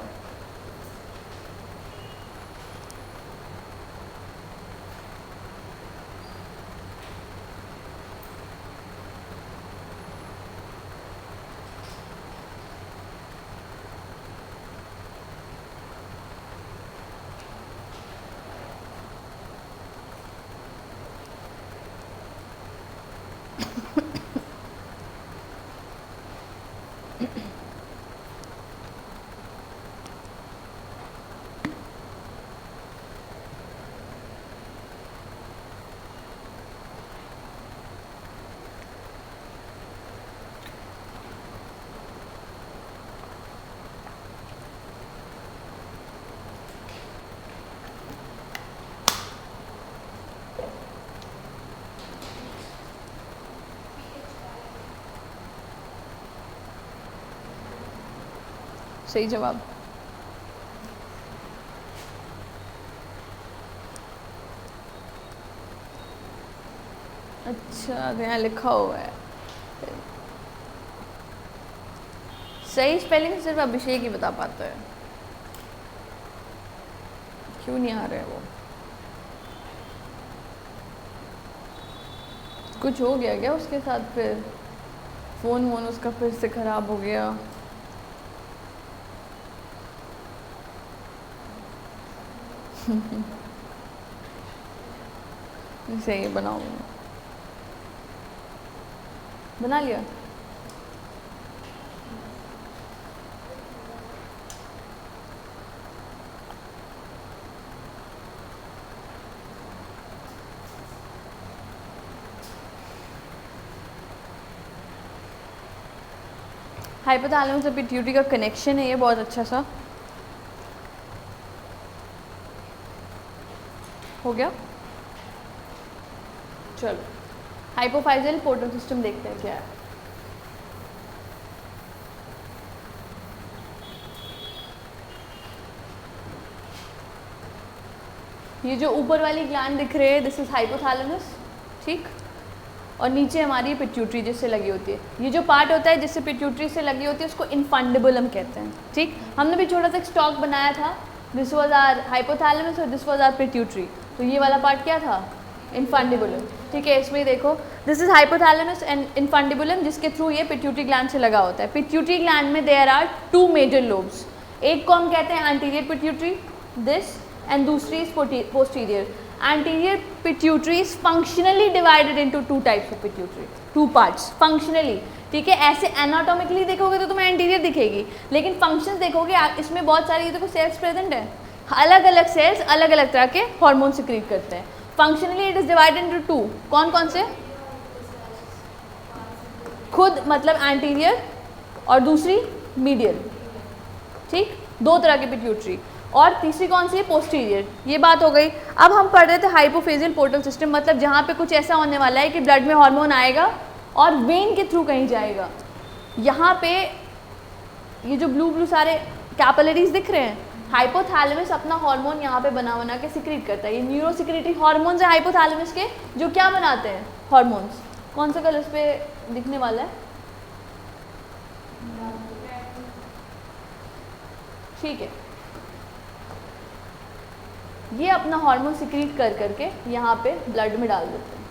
सही जवाब। अच्छा, यहाँ लिखा हुआ है। सही स्पेलिंग सिर्फ अभिषेक ही बता पाता है। क्यों नहीं आ रहा है वो? कुछ हो गया क्या उसके साथ? फिर फ़ोन वोन उसका फिर से ख़राब हो गया? सही बनाओ। बना लिया? हाइपोथैलेमस और पिट्यूटरी का कनेक्शन है ये बहुत अच्छा सा। हो गया? चलो हाइपोफाइजल पोर्टल सिस्टम देखते हैं क्या है। ये जो ऊपर वाली ग्लैंड दिख रही है दिस इज हाइपोथैलेमस, ठीक, और नीचे हमारी पिट्यूटरी जिससे लगी होती है। ये जो पार्ट होता है जिससे पिट्यूटरी से लगी होती है उसको इनफंडिबुलम कहते हैं, ठीक। हमने भी छोटा सा एक स्टॉक बनाया था, दिस वाज आवर हाइपोथैलेमस और दिस वाज आवर पिट्यूटरी। तो ये वाला पार्ट क्या था? इनफंडिबुलम, ठीक है। इसमें देखो this is hypothalamus and infundibulum जिसके थ्रू ये पिट्यूटरी ग्लैंड से लगा होता है। पिट्यूटरी ग्लैंड में देयर आर 2 मेजर लोब्स, एक को हम कहते हैं एंटीरियर पिट्यूटरी दिस एंड दूसरी is posterior. Anterior pituitary is functionally divided into 2 types of pituitary, 2 parts functionally, ठीक है। ऐसे एनाटॉमिकली देखोगे तो तुम्हें एंटीरियर दिखेगी, लेकिन फंक्शंस देखोगे इसमें बहुत सारी देखो सेल्स प्रेजेंट है, अलग अलग सेल्स अलग अलग तरह के हार्मोन सिक्रीट करते हैं। Functionally it is divided into 2, कौन कौन से? खुद मतलब एंटीरियर और दूसरी मीडियल, ठीक, 2 तरह की पिट्यूटरी। और तीसरी कौन सी है? पोस्टीरियर। ये बात हो गई। अब हम पढ़ रहे थे हाइपोफेजियल पोर्टल सिस्टम, मतलब जहाँ पे कुछ ऐसा होने वाला है कि ब्लड में हार्मोन आएगा और वेन के थ्रू कहीं जाएगा। यहाँ पे ये जो ब्लू ब्लू सारे कैपिलरीज दिख रहे हैं, हाइपोथैलेमस अपना हार्मोन यहाँ पे बना के सिक्रीट करता है। ये न्यूरो सिक्रेटरी हार्मोन्स है हाइपोथैलेमस के, जो क्या बनाते हैं? हार्मोन्स। कौन सा कलर इस पे दिखने वाला है? ठीक है, ये अपना हार्मोन सिक्रीट कर करके यहाँ पे ब्लड में डाल देते हैं,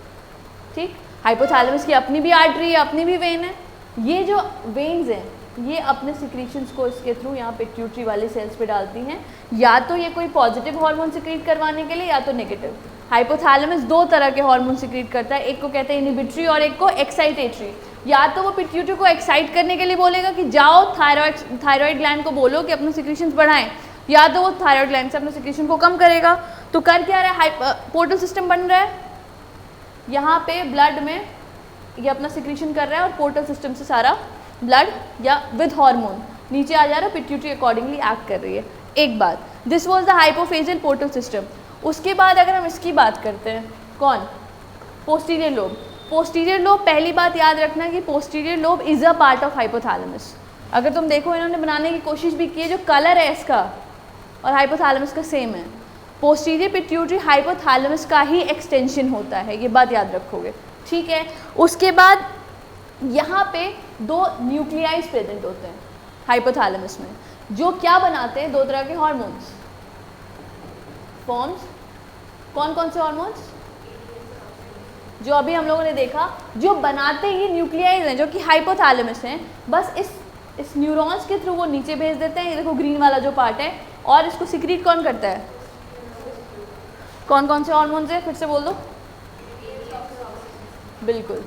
ठीक। हाइपोथैलेमस की अपनी भी आर्टरी है, अपनी भी वेन है। ये जो वेन्स हैं ये अपने सिक्रीशंस को इसके थ्रू यहाँ पिट्यूटरी वाली सेल्स पे डालती हैं, या तो ये कोई पॉजिटिव हार्मोन सिक्रीट करवाने के लिए या तो नेगेटिव। हाइपोथैलेमस 2 तरह के हार्मोन सिक्रीट करता है, एक को कहते हैं इनहिबिटरी और एक को एक्साइटेटरी। या तो वो पिट्यूटरी को एक्साइट करने के लिए बोलेगा कि जाओ थायराइड ग्लैंड को बोलो कि अपने सिक्रीशंस बढ़ाएं, या तो वो थायराइड ग्लैंड से अपने सिक्रीशन को कम करेगा। तो कर क्या रहा है? पोर्टल सिस्टम बन रहा है, यहाँ पे ब्लड में ये अपना सिक्रीशन कर रहा है और पोर्टल सिस्टम से सारा ब्लड या विद हार्मोन नीचे आ जा रहा है, पिट्यूटरी अकॉर्डिंगली एक्ट कर रही है। एक बात, this was the hypophyseal portal system. उसके बाद अगर हम इसकी बात करते हैं, कौन? Posterior lobe. पोस्टीरियर लोब, पहली बात याद रखना कि posterior lobe is a part of hypothalamus. अगर तुम देखो इन्होंने बनाने की कोशिश भी की है, जो कलर है इसका और हाइपोथैलेमस का सेम है। पोस्टीरियर पिट्यूटरी हाइपोथैलेमस का ही एक्सटेंशन होता है, ये बात याद रखोगे, ठीक है। उसके बाद यहाँ पे 2 न्यूक्लियाइज प्रेजेंट होते हैं हाइपोथैलेमस में, जो क्या बनाते हैं? 2 तरह के हार्मोन्स फॉर्म्स। कौन कौन से हार्मोन्स? जो अभी हम लोगों ने देखा, जो बनाते ही न्यूक्लियाइज हैं, जो कि हाइपोथैलेमस हैं, बस इस न्यूरॉन्स के थ्रू वो नीचे भेज देते हैं। ये देखो ग्रीन वाला जो पार्ट है, और इसको सिक्रीट कौन करता है? कौन कौन से हार्मोन्स है? फिर से बोल दो। बिल्कुल,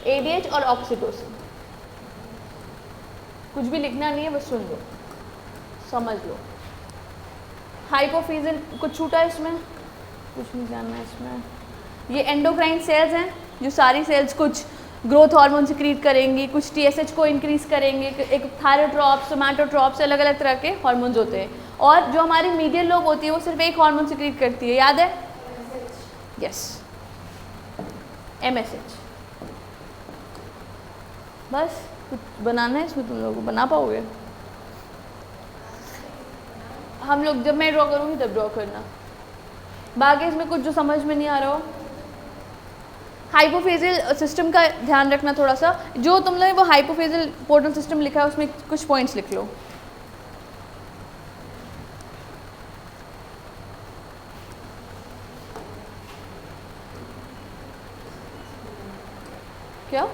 ADH और ऑक्सीटोसिन। कुछ भी लिखना नहीं है, बस सुन लो, समझ लो। हाइपोफिजियल, कुछ छूटा है इसमें? कुछ नहीं जानना है इसमें। ये एंडोक्राइन सेल्स हैं, जो सारी सेल्स कुछ ग्रोथ हार्मोन सिक्रीट करेंगी, कुछ TSH को इंक्रीज करेंगे, एक थायरोट्रॉप्स, सोमैटोट्रॉप्स, अलग अलग तरह के हार्मोन्स होते हैं। और जो हमारी मीडियल लोब होती है वो सिर्फ एक हार्मोन सिक्रीट करती है, याद है? Yes, MSH। बस कुछ बनाना है इसमें, तुम लोगों को बना पाओगे? हम लोग जब मैं ड्रॉ करूँगी तब ड्रॉ करना। बाकी इसमें कुछ जो समझ में नहीं आ रहा हो, हाइपोफेजियल सिस्टम का ध्यान रखना थोड़ा सा। जो तुम लोग वो हाइपोफेजियल पोर्टल सिस्टम लिखा है उसमें कुछ पॉइंट्स लिख लो। क्या?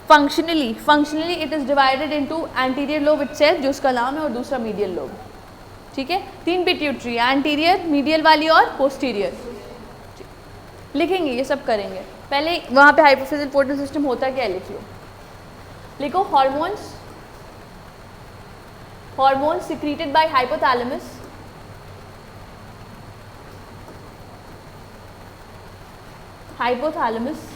Functionally it is divided into anterior lobe itself, जो उसका नाम है, और दूसरा मीडियल लोब। ठीक है, 3 पिट्यूटरी, एंटीरियर, मीडियल वाली और पोस्टीरियर। लिखेंगे, ये सब करेंगे। पहले वहाँ पे हाइपोफिजियल पोर्टल सिस्टम होता क्या है लिख लो। लिखो hormones, hormones secreted by hypothalamus, hypothalamus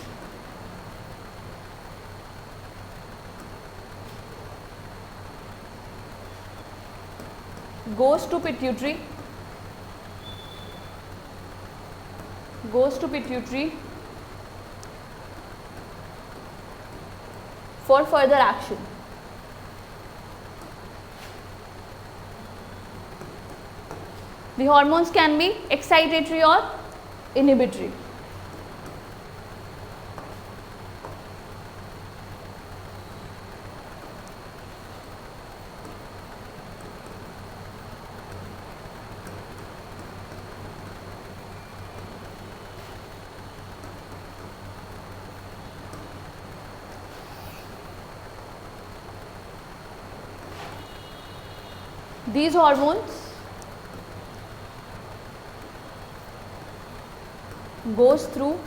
goes to pituitary, for further action. The hormones can be excitatory or inhibitory. These hormones goes through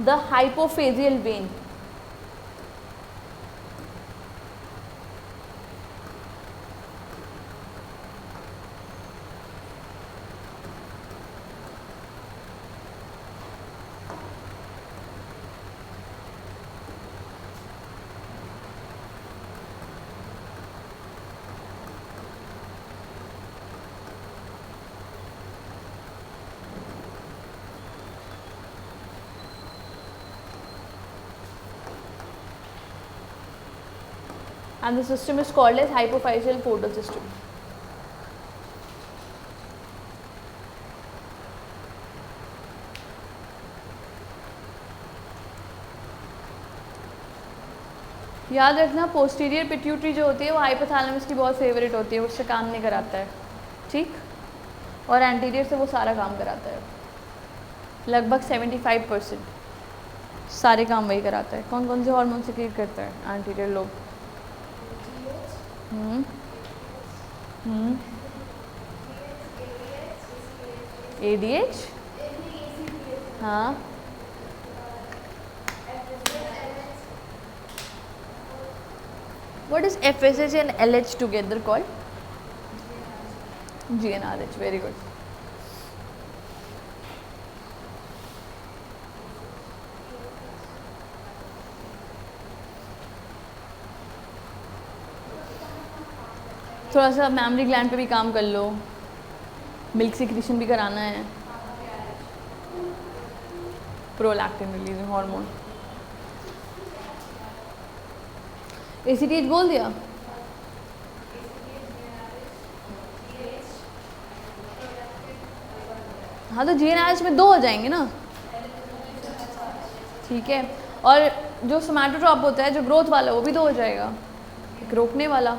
the hypophageal vein. And the system is called as hypophyseal portal system. याद रखना, posterior pituitary जो होती है वो hypothalamus की बहुत favourite होती है, उससे काम नहीं कराता है, ठीक? और एंटीरियर से वो सारा काम कराता है, लगभग 75% सारे काम वही कराता है। कौन कौन से हार्मोन सिक्रीट करता है एंटीरियर लोब? ADH, हाँ, what is FSH and LH together called? GnRH, very good. थोड़ा सा मैमरी ग्लैंड पे भी काम कर लो, मिल्क सिक्रीशन भी कराना है, प्रोलैक्टिन रिलीजिंग हार्मोन। ACTH बोल दिया? हाँ, तो GnRH में 2 हो जाएंगे ना, ठीक है। और जो सोमैटोट्रॉप होता है, जो ग्रोथ वाला, वो भी 2 हो जाएगा, एक रोकने वाला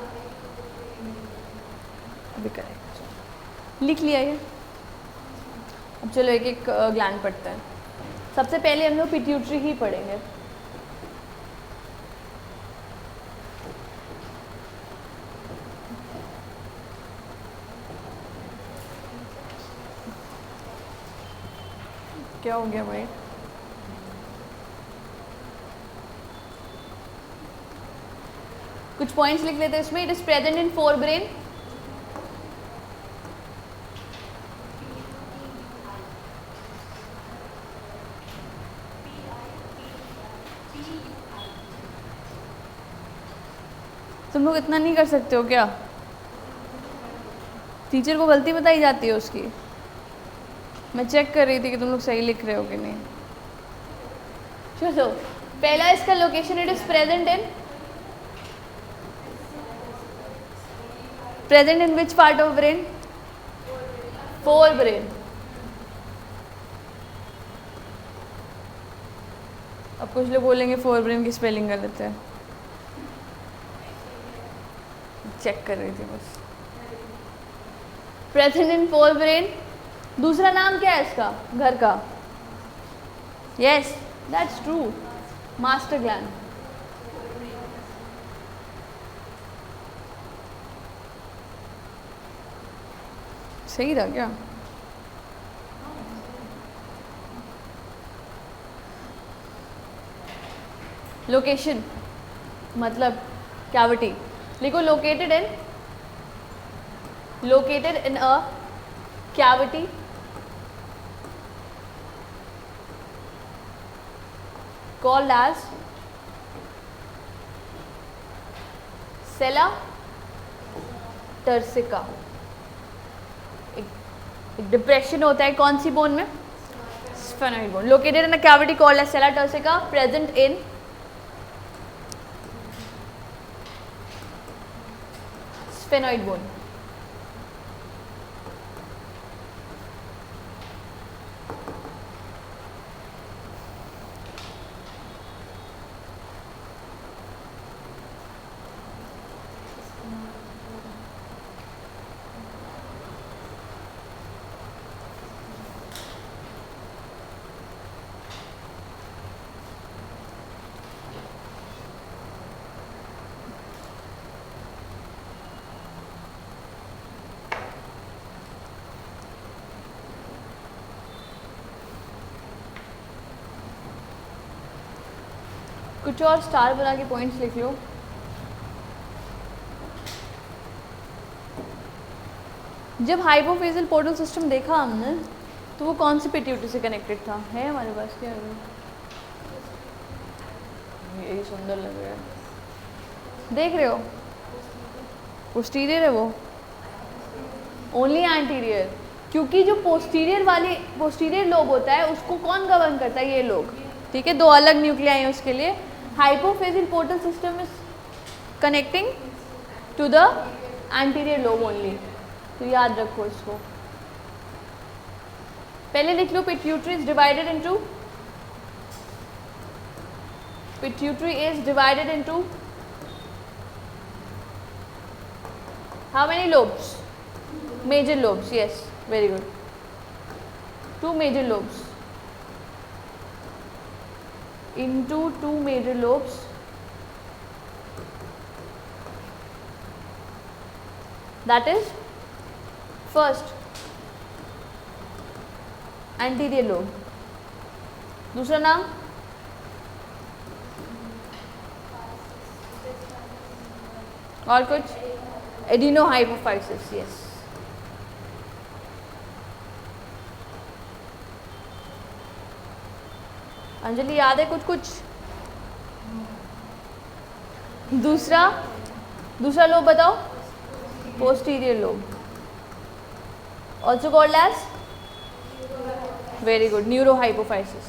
भी करेक्ट। लिख लिया ये। अब चलो एक एक ग्लैंड पढ़ते हैं। सबसे पहले हम लोग पिट्यूटरी ही पढ़ेंगे। क्या हो गया भाई? कुछ पॉइंट्स लिख लेते हैं इसमें. It is present in fore brain. तुम लोग इतना नहीं कर सकते हो क्या? टीचर को गलती बताई जाती है उसकी. मैं चेक कर रही थी कि तुम लोग सही लिख रहे हो कि नहीं. चलो, पहला इसका location. It is present in which part of brain? Fore brain. अब कुछ लोग बोलेंगे फोर ब्रेन की स्पेलिंग गलत है. चेक कर रही थी बस. Present in fore brain. दूसरा नाम क्या है इसका? घर का. Yes, that's true. Master gland. सही था क्या? लोकेशन मतलब कैविटी. लिखो located in a cavity called as sella turcica. एक डिप्रेशन होता है कौन सी बोन में? Sphenoid bone. Located in a cavity called as sella turcica, present in sphenoid bone. कुछ और स्टार बना के पॉइंट्स लिख लो. जब हाइपोफेजल पोर्टल सिस्टम देखा हमने तो वो कौन सी पिट्यूटरी से कनेक्टेड था? है हमारे पास क्या है? यही सुंदर लग रहा है. देख रहे हो? पोस्टीरियर है वो. Only anterior. क्योंकि जो पोस्टीरियर लोब होता है उसको कौन गवर्न करता है? ये लोग. ठीक है, दो अलग न्यूक्लियाई हैं उसके लिए. Hypophyseal portal system is connecting to the anterior lobe only. तो याद रखो इसको. पहले लिख लो pituitary is divided into how many lobes? Major lobes. Yes, very good. 2 major lobes. Into 2 major lobes. That is first anterior lobe. दूसरा नाम और कुछ? एडिनोहाइपोफाइसिस. यस. अंजलि याद है कुछ? दूसरा लोब बताओ. Posterior lobe. Also called as, very good, neurohypophysis.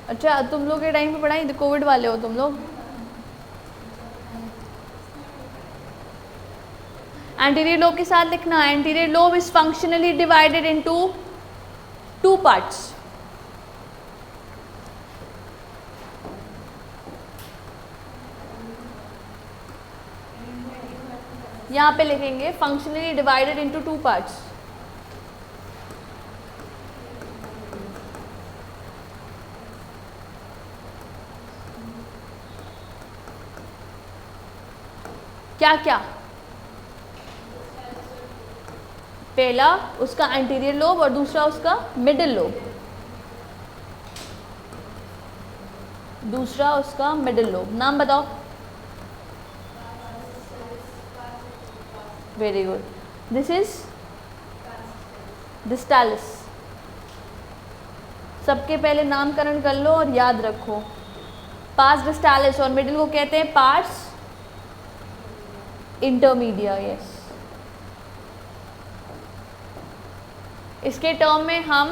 अच्छा, तुम लोग के टाइम पे पढ़ाई थी? कोविड वाले हो तुम लोग? एंटीरियर लोब के साथ लिखना. Anterior lobe is functionally divided into 2 parts. यहां पे लिखेंगे फंक्शनली डिवाइडेड इनटू 2 पार्ट्स. क्या क्या? पहला उसका एंटीरियर लोब और दूसरा उसका मिडिल लोब, दूसरा उसका मिडिल लोब। नाम बताओ। Very good. This is distalis. सबके पहले नामकरण कर लो और याद रखो। पार्स डिस्टालिस और मिडिल को कहते हैं पार्स इंटरमीडिया। यस, इसके टर्म में हम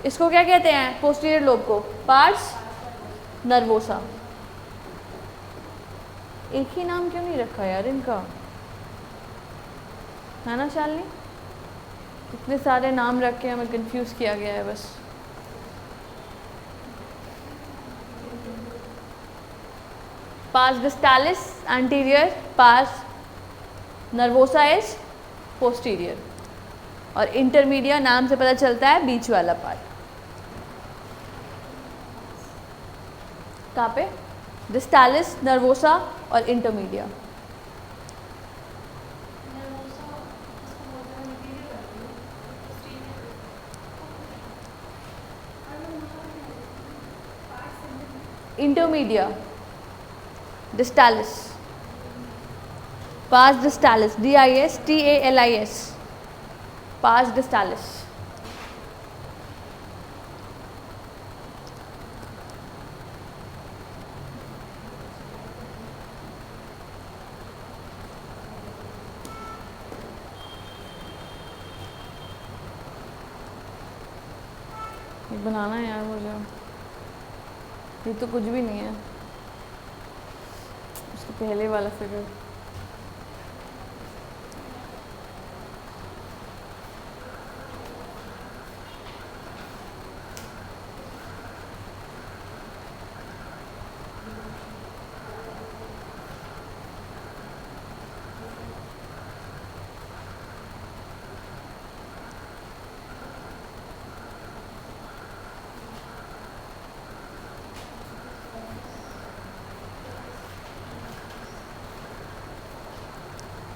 इसको क्या कहते हैं, पोस्टीरियर लोब को पार्स नर्वोसा। एक ही नाम क्यों नहीं रखा यार इनका, है ना शालिनी? इतने सारे नाम रख के हमें कंफ्यूज किया गया है बस। Pars distalis anterior, pars nervosa is posterior, और इंटरमीडिया नाम से पता चलता है बीच वाला पार्ट। कहाँ पे? डिस्टालिस, नर्वोसा और intermedia. Intermedia distalis, pars distalis, DISTALIS, pars distalis. बनाना है यार मुझे, ये तो कुछ भी नहीं है। उसके पहले वाला figure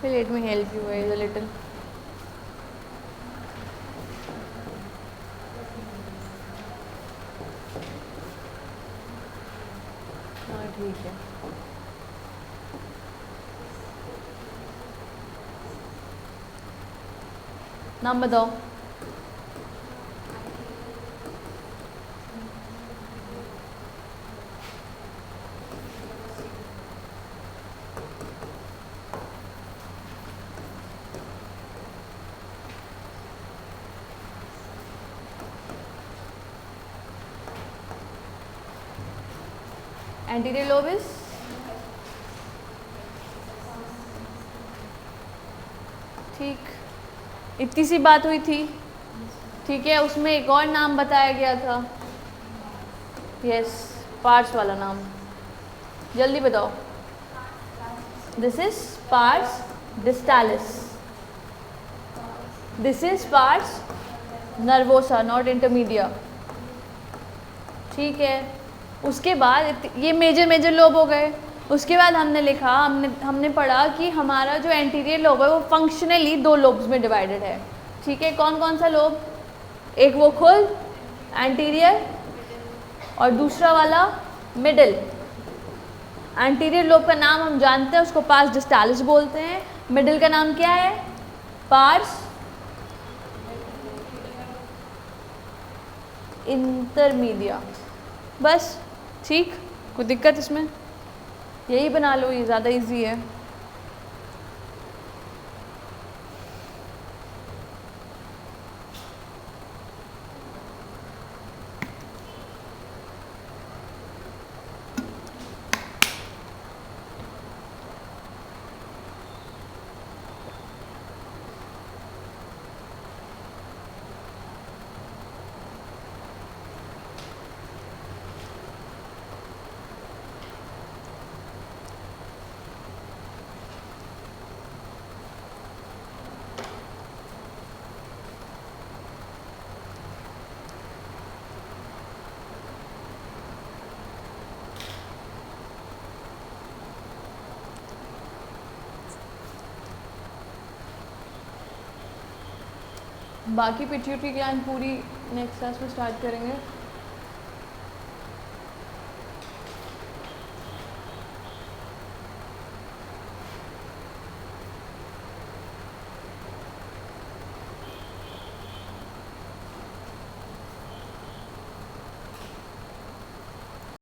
let me help you guys a little. हाँ ठीक है। नाम बताओ। एंटीरियर लोब इज ठीक, इतनी सी बात हुई थी। ठीक है, उसमें एक और नाम बताया गया था। यस, पार्स वाला नाम जल्दी बताओ। This is pars distalis, this is pars nervosa, not intermedia. ठीक है, उसके बाद ये मेजर लोब हो गए। उसके बाद हमने लिखा, हमने पढ़ा कि हमारा जो एंटीरियर लोब है वो फंक्शनली दो लोब्स में डिवाइडेड है। ठीक है, कौन कौन सा लोब? एक वो खुद एंटीरियर और दूसरा वाला मिडिल। एंटीरियर लोब का नाम हम जानते हैं, उसको पार्स डिस्टालिस बोलते हैं। मिडिल का नाम क्या है? Parse intermedia. बस ठीक, कोई दिक्कत इसमें? यही बना लो, ये ज़्यादा इजी है। बाकी पिट्यूटरी ग्लैंड पूरी नेक्स्ट क्लास में स्टार्ट करेंगे।